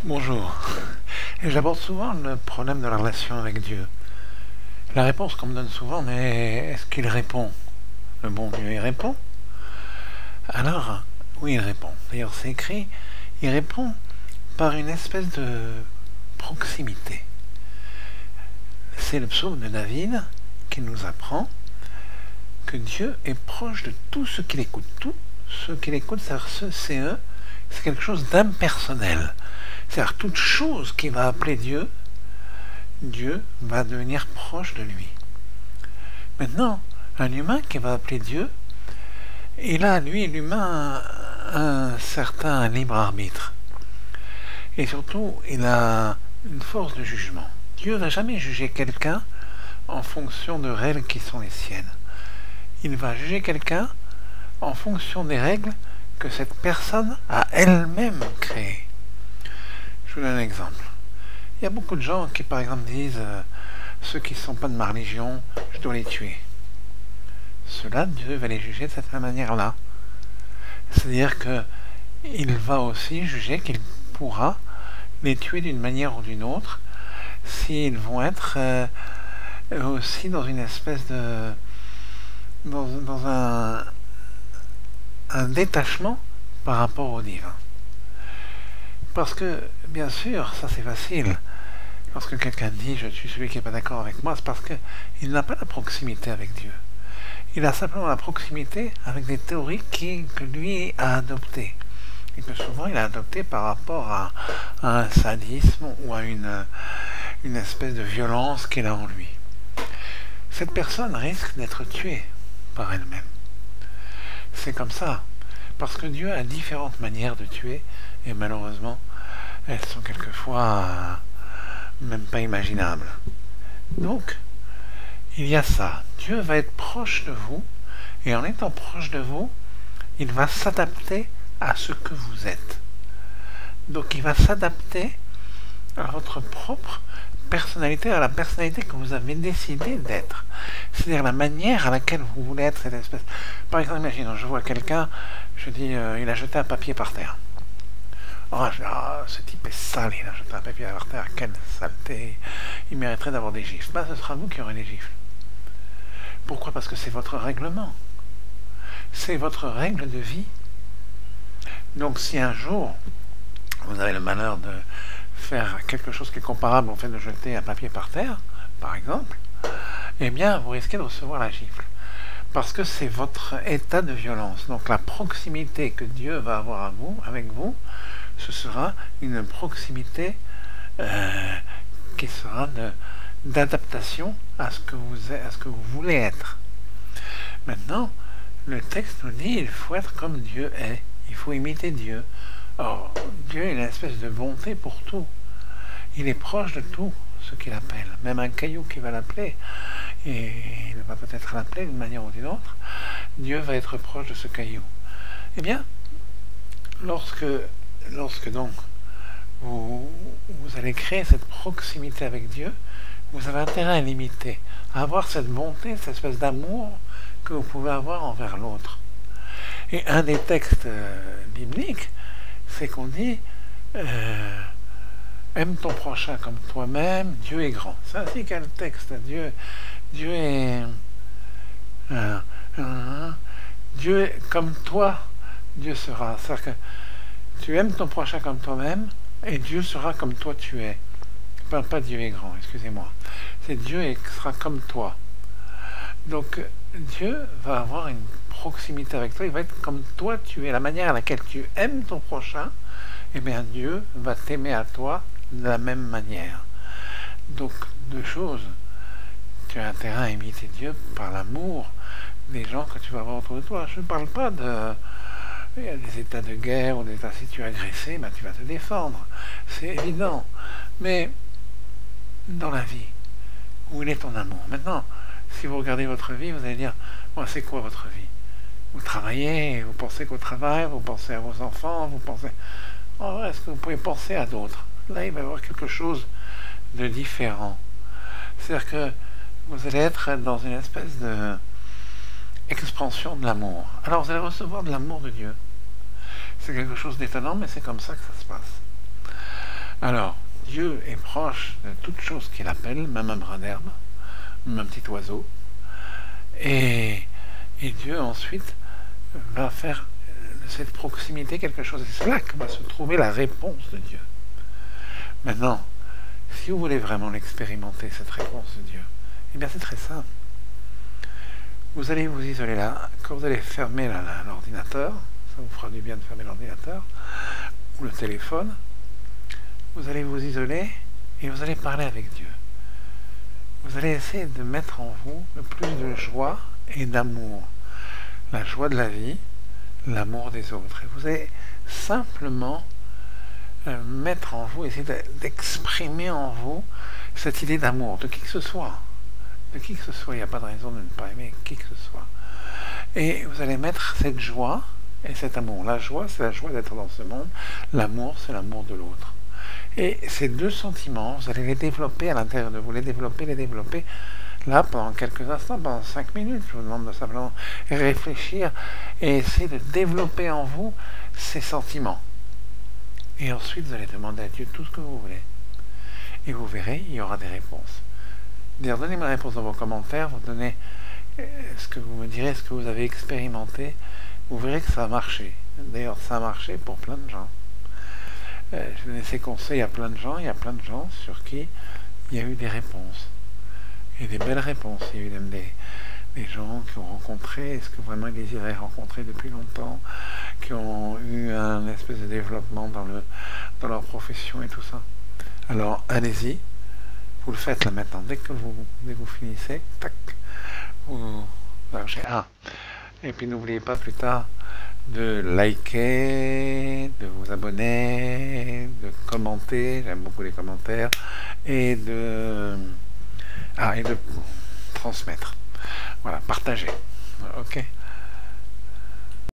Bonjour. Et j'aborde souvent le problème de la relation avec Dieu. La réponse qu'on me donne souvent, mais est-ce qu'il répond? Le bon Dieu, il répond? Alors, oui, il répond. D'ailleurs, c'est écrit, il répond par une espèce de proximité. C'est le psaume de David qui nous apprend que Dieu est proche de tout ce qu'il écoute. Tout ce qu'il écoute, c'est quelque chose d'impersonnel. C'est-à-dire toute chose qui va appeler Dieu, Dieu va devenir proche de lui. Maintenant, un humain qui va appeler Dieu, il a, lui, l'humain, un certain libre arbitre. Et surtout, il a une force de jugement. Dieu ne va jamais juger quelqu'un en fonction de règles qui sont les siennes. Il va juger quelqu'un en fonction des règles que cette personne a elle-même créées. Je vous donne un exemple. Il y a beaucoup de gens qui, par exemple, disent ceux qui ne sont pas de ma religion, je dois les tuer. Ceux-là, Dieu va les juger de cette manière-là. C'est-à-dire qu'il va aussi juger qu'il pourra les tuer d'une manière ou d'une autre s'ils vont être aussi dans une espèce de... dans un détachement par rapport au divin. Parce que, bien sûr, ça c'est facile. Lorsque quelqu'un dit « je suis celui qui n'est pas d'accord avec moi », c'est parce qu'il n'a pas la proximité avec Dieu. Il a simplement la proximité avec des théories que lui a adoptées. Et que souvent il a adoptées par rapport à un sadisme ou à une espèce de violence qu'il a en lui. Cette personne risque d'être tuée par elle-même. C'est comme ça. Parce que Dieu a différentes manières de tuer, et malheureusement, elles sont quelquefois même pas imaginables. Donc, il y a ça. Dieu va être proche de vous, et en étant proche de vous, il va s'adapter à ce que vous êtes. Donc, il va s'adapter à votre propre personnalité, à la personnalité que vous avez décidé d'être. C'est-à-dire la manière à laquelle vous voulez être cette espèce. Par exemple, imaginons, je vois quelqu'un, je dis, il a jeté un papier par terre. Oh, je dis, ce type est sale, il a jeté un papier par terre, quelle saleté, il mériterait d'avoir des gifles. Ben, ce sera vous qui aurez des gifles. Pourquoi? Parce que c'est votre règlement. C'est votre règle de vie. Donc si un jour, vous avez le malheur de faire quelque chose qui est comparable au fait de jeter un papier par terre, par exemple, eh bien, vous risquez de recevoir la gifle. Parce que c'est votre état de violence. Donc la proximité que Dieu va avoir avec vous, ce sera une proximité qui sera d'adaptation à ce que vous voulez être. Maintenant, le texte nous dit il faut être comme Dieu est. Il faut imiter Dieu. Or, Dieu a une espèce de bonté pour tout. Il est proche de tout ce qu'il appelle. Même un caillou qui va l'appeler, et il va peut-être l'appeler d'une manière ou d'une autre, Dieu va être proche de ce caillou. Eh bien, lorsque donc vous allez créer cette proximité avec Dieu, vous avez intérêt à l'imiter, à avoir cette bonté, cette espèce d'amour que vous pouvez avoir envers l'autre. Et un des textes bibliques, c'est qu'on dit aime ton prochain comme toi-même, Dieu est grand. C'est ainsi qu'est le texte. Dieu est Dieu est comme toi, Dieu sera. C'est-à-dire que tu aimes ton prochain comme toi-même, et Dieu sera comme toi tu es. Pas Dieu est grand, excusez-moi. C'est Dieu sera comme toi. Donc Dieu va avoir une proximité avec toi, il va être comme toi tu es. La manière à laquelle tu aimes ton prochain, eh bien Dieu va t'aimer à toi de la même manière. Donc deux choses. Tu as intérêt à imiter Dieu par l'amour des gens que tu vas avoir autour de toi. Je ne parle pas de... Il y a des états de guerre ou des états, si tu es agressé, ben, tu vas te défendre. C'est évident. Mais dans la vie, où il est ton amour? Maintenant, si vous regardez votre vie, vous allez dire, bon, c'est quoi votre vie? Vous travaillez, vous pensez qu'au travail, vous pensez à vos enfants, vous pensez... Oh, est-ce que vous pouvez penser à d'autres? Là, il va y avoir quelque chose de différent. C'est-à-dire que vous allez être dans une espèce de expansion de l'amour. Alors vous allez recevoir de l'amour de Dieu. C'est quelque chose d'étonnant, mais c'est comme ça que ça se passe. Alors, Dieu est proche de toute chose qu'il appelle, même un brin d'herbe, même un petit oiseau. Et Dieu ensuite va faire de cette proximité quelque chose. Et c'est là que va se trouver la réponse de Dieu. Maintenant, si vous voulez vraiment l'expérimenter, cette réponse de Dieu, eh bien c'est très simple. Vous allez vous isoler là, quand vous allez fermer l'ordinateur, ça vous fera du bien de fermer l'ordinateur, ou le téléphone, vous allez vous isoler et vous allez parler avec Dieu. Vous allez essayer de mettre en vous le plus de joie et d'amour. La joie de la vie, l'amour des autres. Et vous allez simplement mettre en vous, essayer d'exprimer en vous cette idée d'amour, de qui que ce soit. De qui que ce soit, il n'y a pas de raison de ne pas aimer qui que ce soit. Et vous allez mettre cette joie et cet amour. La joie, c'est la joie d'être dans ce monde. L'amour, c'est l'amour de l'autre. Et ces deux sentiments, vous allez les développer à l'intérieur de vous, les développer, là, pendant quelques instants, pendant 5 minutes. Je vous demande de simplement réfléchir et essayer de développer en vous ces sentiments. Et ensuite, vous allez demander à Dieu tout ce que vous voulez. Et vous verrez, il y aura des réponses. D'ailleurs, donnez-moi la réponse dans vos commentaires, vous donnez ce que vous me direz, ce que vous avez expérimenté, vous verrez que ça a marché. D'ailleurs, ça a marché pour plein de gens. Je donne ces conseils à plein de gens, il y a plein de gens sur qui il y a eu des réponses. Et des belles réponses. Il y a eu même des gens qui ont rencontré ce que vraiment ils désiraient rencontrer depuis longtemps, qui ont eu un espèce de développement dans leur profession et tout ça. Alors, allez-y. Vous le faites là maintenant, dès que vous finissez, tac, vous lâchez un. Et puis n'oubliez pas plus tard de liker, de vous abonner, de commenter, j'aime beaucoup les commentaires, et de transmettre. Voilà, partager. Ok.